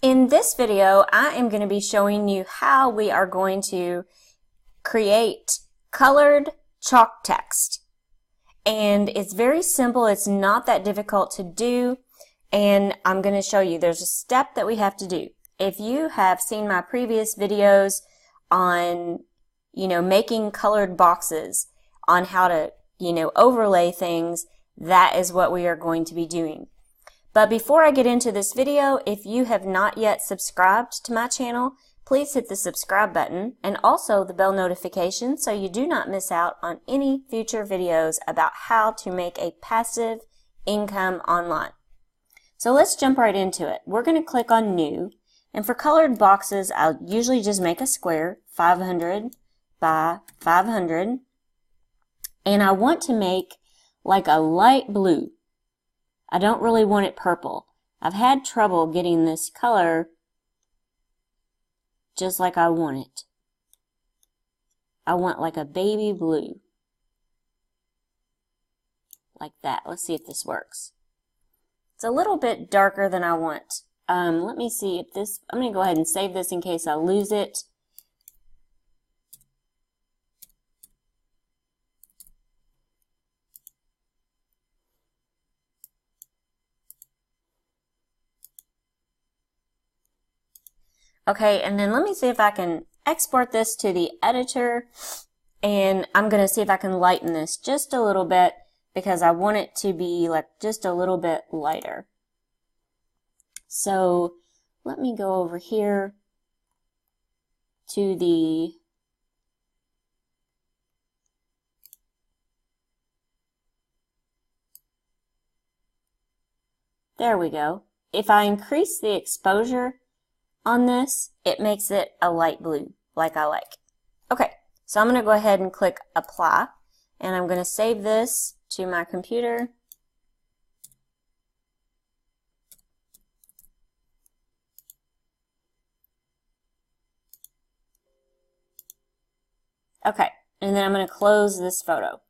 In this video, I am going to be showing you how we are going to create colored chalk text. And it's very simple. It's not that difficult to do. And I'm going to show you. There's a step that we have to do. If you have seen my previous videos on, making colored boxes, on how to, overlay things, that is what we are going to be doing. But before I get into this video, if you have not yet subscribed to my channel, please hit the subscribe button and also the bell notification so you do not miss out on any future videos about how to make a passive income online. So let's jump right into it. We're going to click on New, and for colored boxes, I'll usually just make a square, 500 by 500, and I want to make like a light blue. I don't really want it purple. I've had trouble getting this color just like I want it. I want like a baby blue. Like that. Let's see if this works. It's a little bit darker than I want. Let me see if this, I'm going to go ahead and save this in case I lose it. Okay, and then let me see if I can export this to the editor, and I'm going to see if I can lighten this just a little bit because I want it to be like just a little bit lighter. So let me go over here to the there we go. If I increase the exposure on this, it makes it a light blue, like I like. Okay, so I'm going to go ahead and click Apply, and I'm going to save this to my computer. Okay, and then I'm going to close this photo.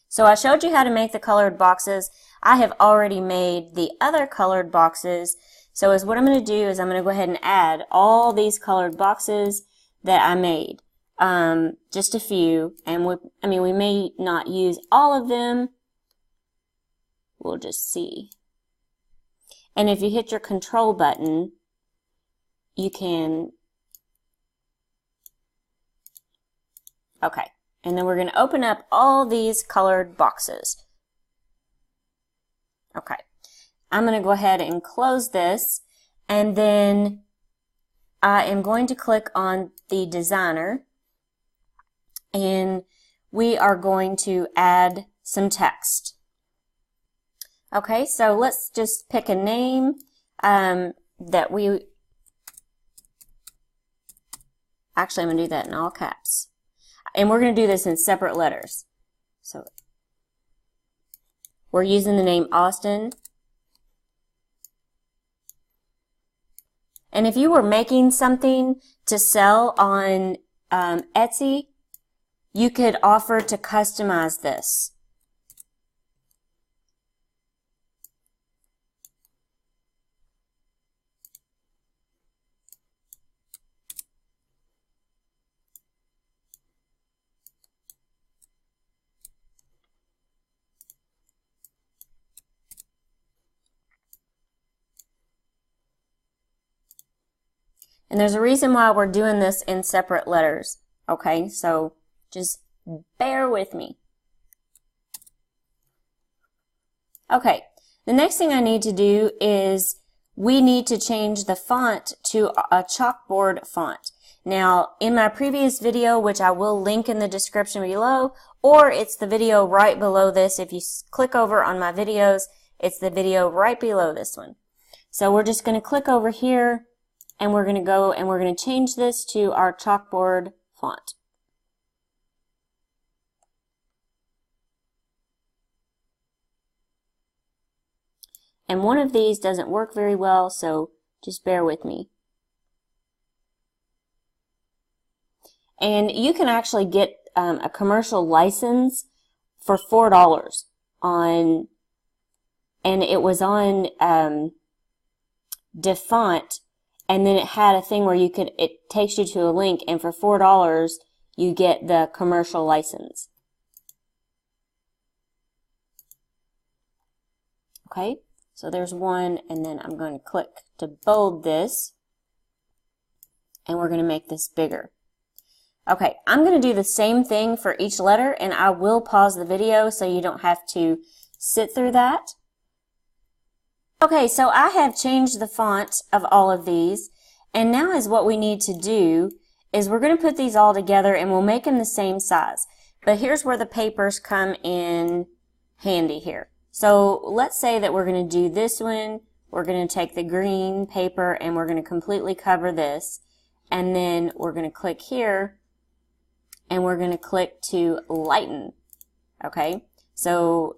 So I showed you how to make the colored boxes. I have already made the other colored boxes. So what I'm going to do is I'm going to go ahead and add all these colored boxes that I made. Just a few, and we may not use all of them. We'll just see. And if you hit your control button, you can, okay. And then we're going to open up all these colored boxes. Okay. I'm going to go ahead and close this, and then I am going to click on the designer, and we are going to add some text. Okay, so let's just pick a name that we, actually I'm going to do that in all caps, and we're going to do this in separate letters. So we're using the name Austin. And if you were making something to sell on Etsy, you could offer to customize this. And there's a reason why we're doing this in separate letters, okay? So just bear with me. Okay, the next thing I need to do is we need to change the font to a chalkboard font. Now, in my previous video, which I will link in the description below, or it's the video right below this, if you click over on my videos, it's the video right below this one. So we're just going to click over here, and we're going to go and we're going to change this to our chalkboard font. And one of these doesn't work very well, so just bear with me. And you can actually get a commercial license for $4 on, and it was on DeFont, and then it had a thing where it takes you to a link, and for $4 you get the commercial license. Okay, so there's one, and then I'm going to click to bold this, and we're going to make this bigger. Okay, I'm going to do the same thing for each letter, and I will pause the video so you don't have to sit through that. Okay, so I have changed the font of all of these, and now is what we need to do is we're going to put these all together and we'll make them the same size. But here's where the papers come in handy here. So let's say that we're going to do this one. We're going to take the green paper and we're going to completely cover this, and then we're going to click here and we're going to click to lighten. Okay, so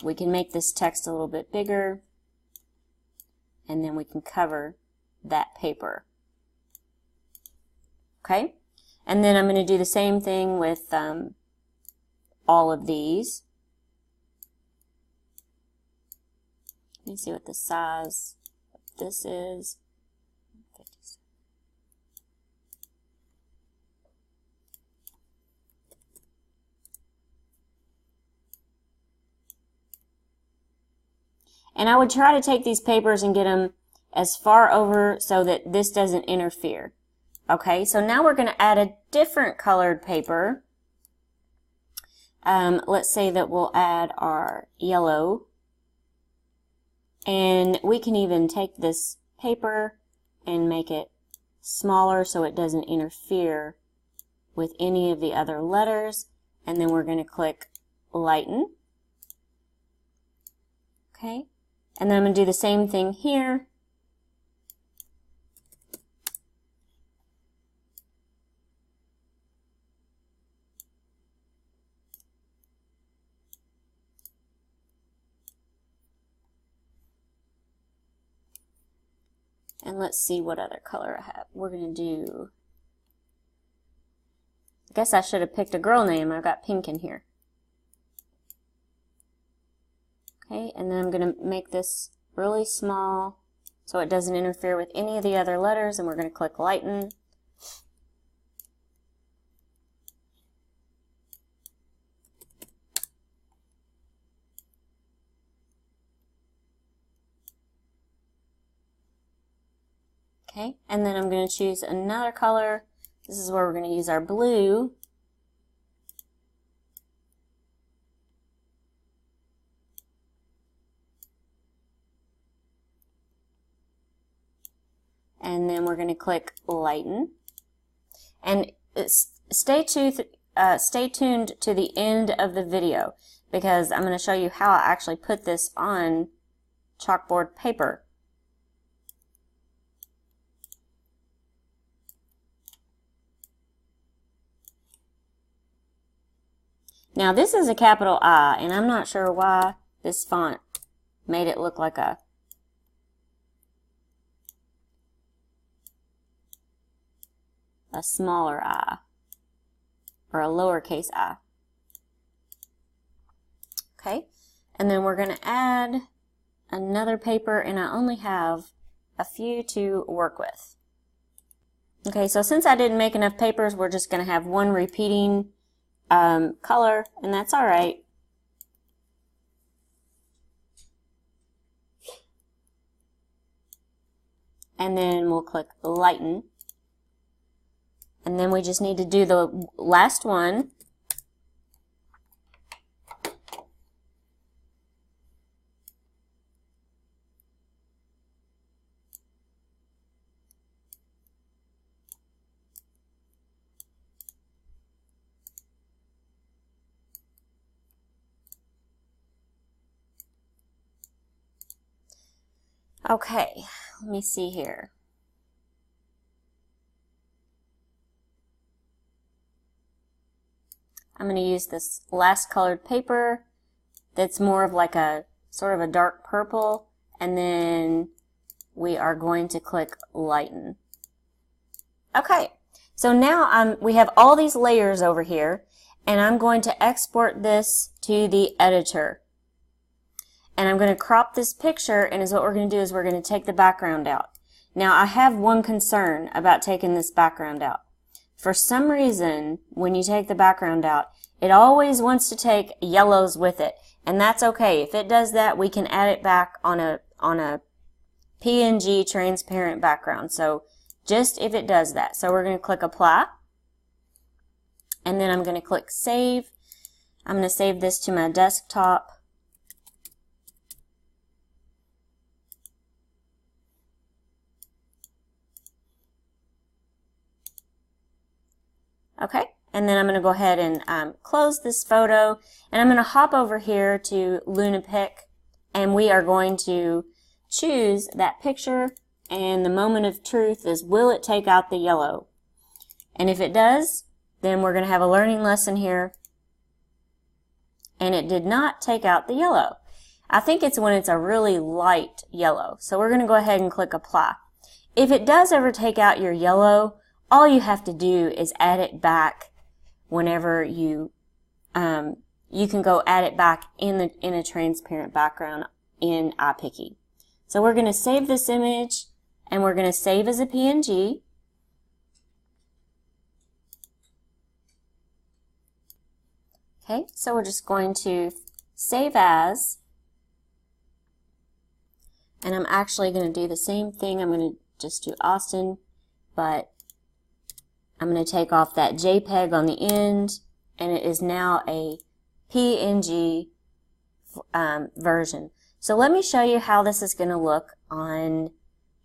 we can make this text a little bit bigger, and then we can cover that paper. Okay, and then I'm going to do the same thing with all of these. Let me see what the size of this is. And I would try to take these papers and get them as far over so that this doesn't interfere. Okay, so now we're going to add a different colored paper. Let's say that we'll add our yellow. And we can even take this paper and make it smaller so it doesn't interfere with any of the other letters. And then we're going to click lighten. Okay. And then I'm going to do the same thing here. And let's see what other color I have. We're going to do, I guess I should have picked a girl name. I've got pink in here. Okay, and then I'm going to make this really small so it doesn't interfere with any of the other letters, and we're going to click lighten. Okay, and then I'm going to choose another color. This is where we're going to use our blue. And then we're going to click lighten. And stay tuned to the end of the video, because I'm going to show you how I actually put this on chalkboard paper. Now this is a capital I, and I'm not sure why this font made it look like a smaller I, or a lowercase I. Okay, and then we're going to add another paper, and I only have a few to work with. Okay, so since I didn't make enough papers, we're just going to have one repeating color, and that's all right. And then we'll click lighten. And then we just need to do the last one. Okay, let me see here. I'm going to use this last colored paper that's more of like a sort of a dark purple, and then we are going to click lighten. Okay, so now we have all these layers over here, and I'm going to export this to the editor. And I'm going to crop this picture, and what we're going to do is we're going to take the background out. Now I have one concern about taking this background out. For some reason, when you take the background out, it always wants to take yellows with it. And that's okay. If it does that, we can add it back on a PNG transparent background. So just if it does that. So we're going to click apply. And then I'm going to click save. I'm going to save this to my desktop. Okay, and then I'm going to go ahead and close this photo, and I'm going to hop over here to LunaPic, and we are going to choose that picture, and the moment of truth is, will it take out the yellow? And if it does, then we're going to have a learning lesson here, and it did not take out the yellow. I think it's when it's a really light yellow, so we're going to go ahead and click apply. If it does ever take out your yellow, all you have to do is add it back whenever you can go add it back in a transparent background in iPicky. So we're going to save this image, and we're going to save as a PNG. Okay, so we're just going to save as, and I'm actually going to do the same thing. I'm going to just do Austin, but I'm going to take off that JPEG on the end, and it is now a PNG version. So let me show you how this is going to look on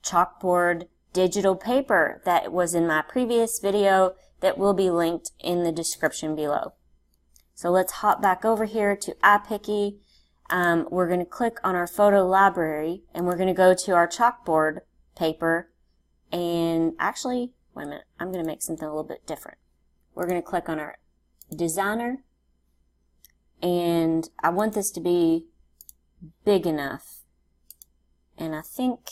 chalkboard digital paper that was in my previous video that will be linked in the description below. So let's hop back over here to iPicky. We're going to click on our photo library, and we're going to go to our chalkboard paper, and actually, wait a minute, I'm going to make something a little bit different. We're going to click on our designer, and I want this to be big enough, and I think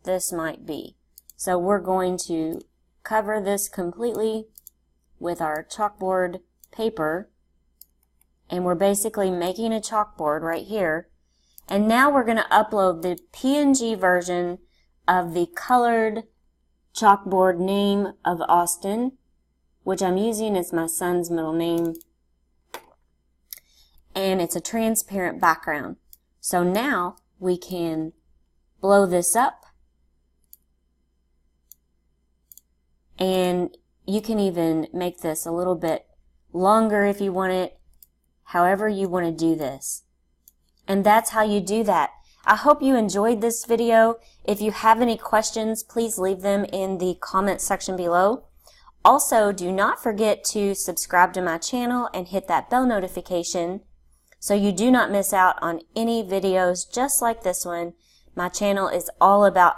this might be. So we're going to cover this completely with our chalkboard paper, and we're basically making a chalkboard right here. And now we're going to upload the PNG version of the colored chalkboard name of Austin, which I'm using as my son's middle name, and it's a transparent background. So now we can blow this up, and you can even make this a little bit longer if you want it, however you want to do this. And that's how you do that. I hope you enjoyed this video. If you have any questions, please leave them in the comment section below. Also, do not forget to subscribe to my channel and hit that bell notification so you do not miss out on any videos just like this one. My channel is all about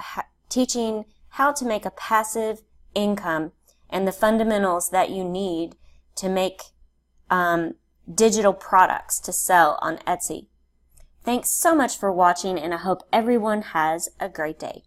teaching how to make a passive income and the fundamentals that you need to make digital products to sell on Etsy. Thanks so much for watching, and I hope everyone has a great day.